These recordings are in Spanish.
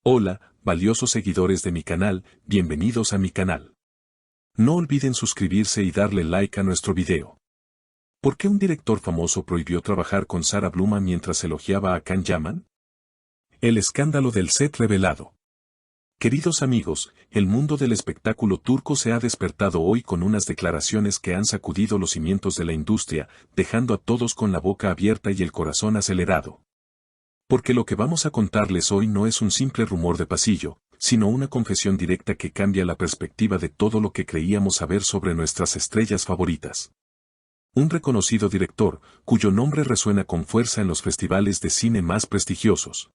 Hola, valiosos seguidores de mi canal, bienvenidos a mi canal. No olviden suscribirse y darle like a nuestro video. ¿Por qué un director famoso prohibió trabajar con Sara Bluma mientras elogiaba a Can Yaman? El escándalo del set revelado. Queridos amigos, el mundo del espectáculo turco se ha despertado hoy con unas declaraciones que han sacudido los cimientos de la industria, dejando a todos con la boca abierta y el corazón acelerado. Porque lo que vamos a contarles hoy no es un simple rumor de pasillo, sino una confesión directa que cambia la perspectiva de todo lo que creíamos saber sobre nuestras estrellas favoritas. Un reconocido director, cuyo nombre resuena con fuerza en los festivales de cine más prestigiosos,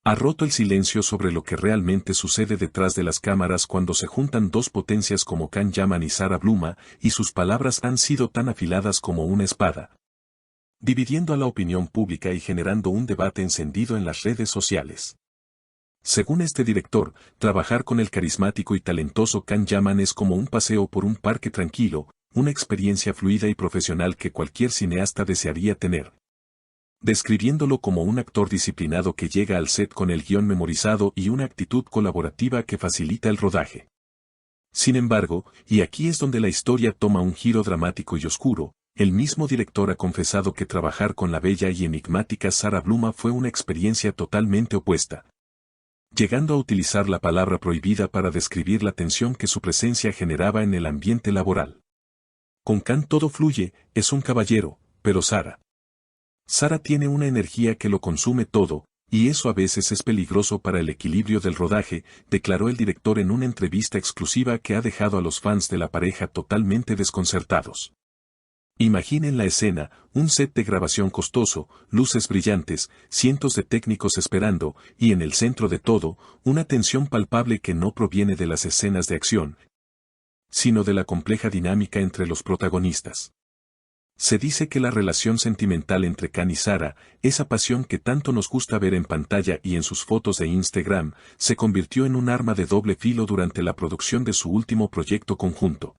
ha roto el silencio sobre lo que realmente sucede detrás de las cámaras cuando se juntan dos potencias como Can Yaman y Sara Bluma, y sus palabras han sido tan afiladas como una espada, dividiendo a la opinión pública y generando un debate encendido en las redes sociales. Según este director, trabajar con el carismático y talentoso Can Yaman es como un paseo por un parque tranquilo, una experiencia fluida y profesional que cualquier cineasta desearía tener, describiéndolo como un actor disciplinado que llega al set con el guión memorizado y una actitud colaborativa que facilita el rodaje. Sin embargo, y aquí es donde la historia toma un giro dramático y oscuro, el mismo director ha confesado que trabajar con la bella y enigmática Sara Bluma fue una experiencia totalmente opuesta, llegando a utilizar la palabra prohibida para describir la tensión que su presencia generaba en el ambiente laboral. Con Can todo fluye, es un caballero, pero Sara tiene una energía que lo consume todo, y eso a veces es peligroso para el equilibrio del rodaje, declaró el director en una entrevista exclusiva que ha dejado a los fans de la pareja totalmente desconcertados. Imaginen la escena, un set de grabación costoso, luces brillantes, cientos de técnicos esperando, y en el centro de todo, una tensión palpable que no proviene de las escenas de acción, sino de la compleja dinámica entre los protagonistas. Se dice que la relación sentimental entre Can y Sara, esa pasión que tanto nos gusta ver en pantalla y en sus fotos de Instagram, se convirtió en un arma de doble filo durante la producción de su último proyecto conjunto.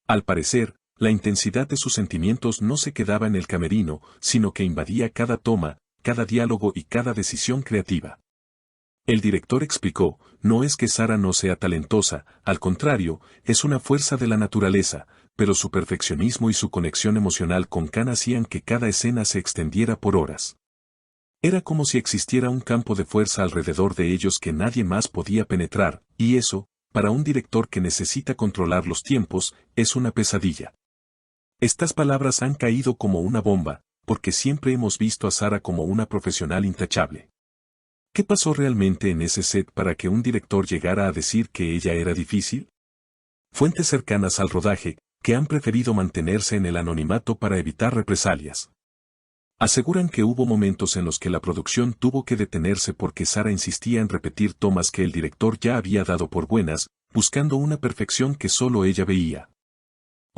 Al parecer, la intensidad de sus sentimientos no se quedaba en el camerino, sino que invadía cada toma, cada diálogo y cada decisión creativa. El director explicó, no es que Sara no sea talentosa, al contrario, es una fuerza de la naturaleza, pero su perfeccionismo y su conexión emocional con Can hacían que cada escena se extendiera por horas. Era como si existiera un campo de fuerza alrededor de ellos que nadie más podía penetrar, y eso, para un director que necesita controlar los tiempos, es una pesadilla. Estas palabras han caído como una bomba, porque siempre hemos visto a Sara como una profesional intachable. ¿Qué pasó realmente en ese set para que un director llegara a decir que ella era difícil? Fuentes cercanas al rodaje, que han preferido mantenerse en el anonimato para evitar represalias, aseguran que hubo momentos en los que la producción tuvo que detenerse porque Sara insistía en repetir tomas que el director ya había dado por buenas, buscando una perfección que solo ella veía,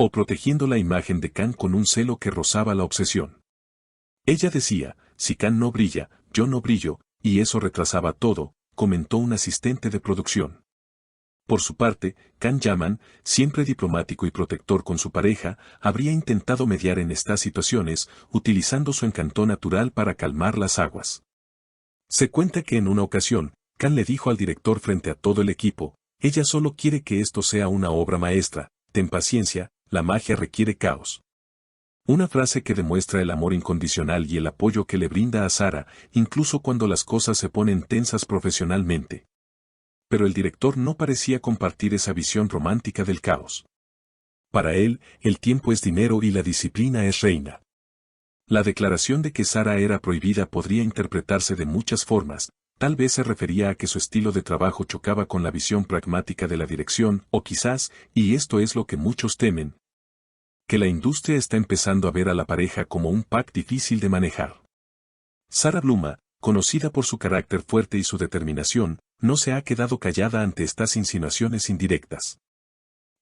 o protegiendo la imagen de Can con un celo que rozaba la obsesión. Ella decía, si Can no brilla, yo no brillo, y eso retrasaba todo, comentó un asistente de producción. Por su parte, Can Yaman, siempre diplomático y protector con su pareja, habría intentado mediar en estas situaciones, utilizando su encanto natural para calmar las aguas. Se cuenta que en una ocasión, Can le dijo al director frente a todo el equipo, ella solo quiere que esto sea una obra maestra, ten paciencia, la magia requiere caos. Una frase que demuestra el amor incondicional y el apoyo que le brinda a Sara, incluso cuando las cosas se ponen tensas profesionalmente. Pero el director no parecía compartir esa visión romántica del caos. Para él, el tiempo es dinero y la disciplina es reina. La declaración de que Sara era prohibida podría interpretarse de muchas formas, tal vez se refería a que su estilo de trabajo chocaba con la visión pragmática de la dirección, o quizás, y esto es lo que muchos temen, que la industria está empezando a ver a la pareja como un pack difícil de manejar. Sara Bluma, conocida por su carácter fuerte y su determinación, no se ha quedado callada ante estas insinuaciones indirectas.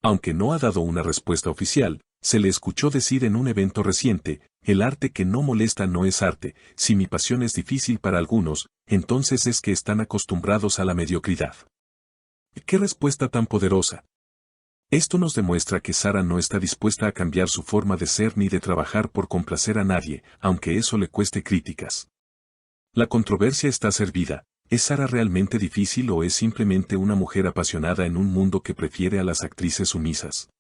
Aunque no ha dado una respuesta oficial, se le escuchó decir en un evento reciente, el arte que no molesta no es arte, si mi pasión es difícil para algunos, entonces es que están acostumbrados a la mediocridad. ¡Qué respuesta tan poderosa! Esto nos demuestra que Sara no está dispuesta a cambiar su forma de ser ni de trabajar por complacer a nadie, aunque eso le cueste críticas. La controversia está servida, ¿es Sara realmente difícil o es simplemente una mujer apasionada en un mundo que prefiere a las actrices sumisas?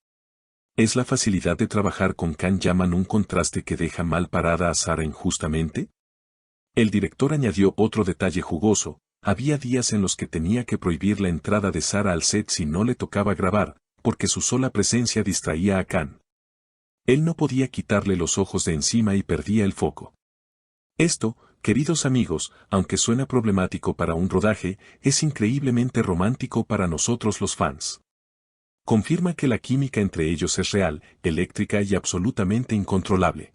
¿Es la facilidad de trabajar con Can Yaman un contraste que deja mal parada a Sara injustamente? El director añadió otro detalle jugoso: había días en los que tenía que prohibir la entrada de Sara al set si no le tocaba grabar, porque su sola presencia distraía a Can. Él no podía quitarle los ojos de encima y perdía el foco. Esto, queridos amigos, aunque suena problemático para un rodaje, es increíblemente romántico para nosotros los fans. Confirma que la química entre ellos es real, eléctrica y absolutamente incontrolable.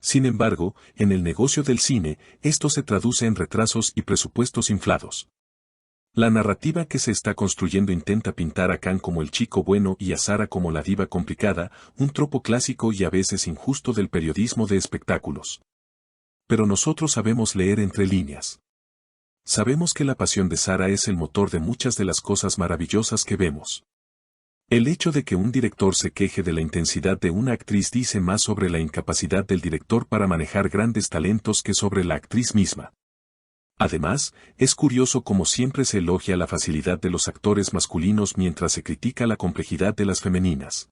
Sin embargo, en el negocio del cine, esto se traduce en retrasos y presupuestos inflados. La narrativa que se está construyendo intenta pintar a Can como el chico bueno y a Sara como la diva complicada, un tropo clásico y a veces injusto del periodismo de espectáculos. Pero nosotros sabemos leer entre líneas. Sabemos que la pasión de Sara es el motor de muchas de las cosas maravillosas que vemos. El hecho de que un director se queje de la intensidad de una actriz dice más sobre la incapacidad del director para manejar grandes talentos que sobre la actriz misma. Además, es curioso cómo siempre se elogia la facilidad de los actores masculinos mientras se critica la complejidad de las femeninas.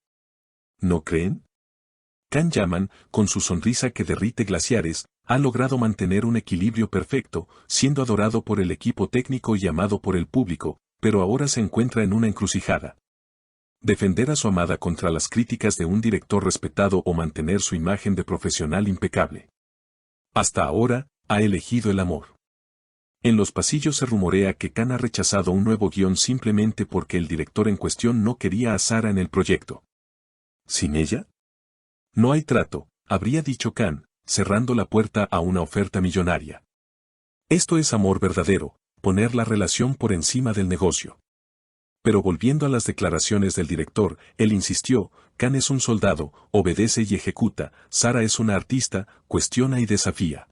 ¿No creen? Can Yaman, con su sonrisa que derrite glaciares, ha logrado mantener un equilibrio perfecto, siendo adorado por el equipo técnico y amado por el público, pero ahora se encuentra en una encrucijada. Defender a su amada contra las críticas de un director respetado o mantener su imagen de profesional impecable. Hasta ahora, ha elegido el amor. En los pasillos se rumorea que Can ha rechazado un nuevo guión simplemente porque el director en cuestión no quería a Sara en el proyecto. ¿Sin ella? No hay trato, habría dicho Can, cerrando la puerta a una oferta millonaria. Esto es amor verdadero, poner la relación por encima del negocio. Pero volviendo a las declaraciones del director, él insistió: Can es un soldado, obedece y ejecuta, Sara es una artista, cuestiona y desafía.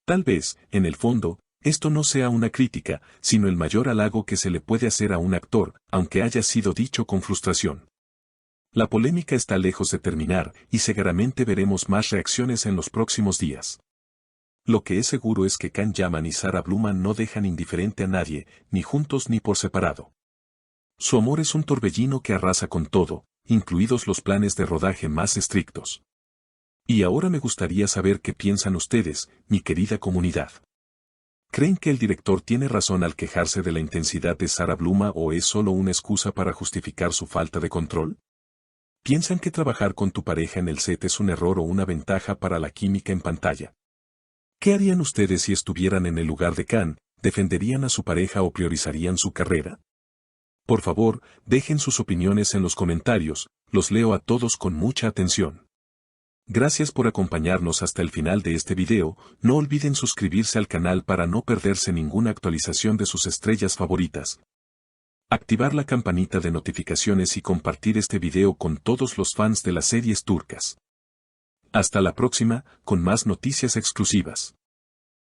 Tal vez, en el fondo, esto no sea una crítica, sino el mayor halago que se le puede hacer a un actor, aunque haya sido dicho con frustración. La polémica está lejos de terminar, y seguramente veremos más reacciones en los próximos días. Lo que es seguro es que Can Yaman y Sara Blumman no dejan indiferente a nadie, ni juntos ni por separado. Su amor es un torbellino que arrasa con todo, incluidos los planes de rodaje más estrictos. Y ahora me gustaría saber qué piensan ustedes, mi querida comunidad. ¿Creen que el director tiene razón al quejarse de la intensidad de Sara Blumman o es solo una excusa para justificar su falta de control? ¿Piensan que trabajar con tu pareja en el set es un error o una ventaja para la química en pantalla? ¿Qué harían ustedes si estuvieran en el lugar de Can? ¿Defenderían a su pareja o priorizarían su carrera? Por favor, dejen sus opiniones en los comentarios, los leo a todos con mucha atención. Gracias por acompañarnos hasta el final de este video, no olviden suscribirse al canal para no perderse ninguna actualización de sus estrellas favoritas. Activar la campanita de notificaciones y compartir este video con todos los fans de las series turcas. Hasta la próxima, con más noticias exclusivas.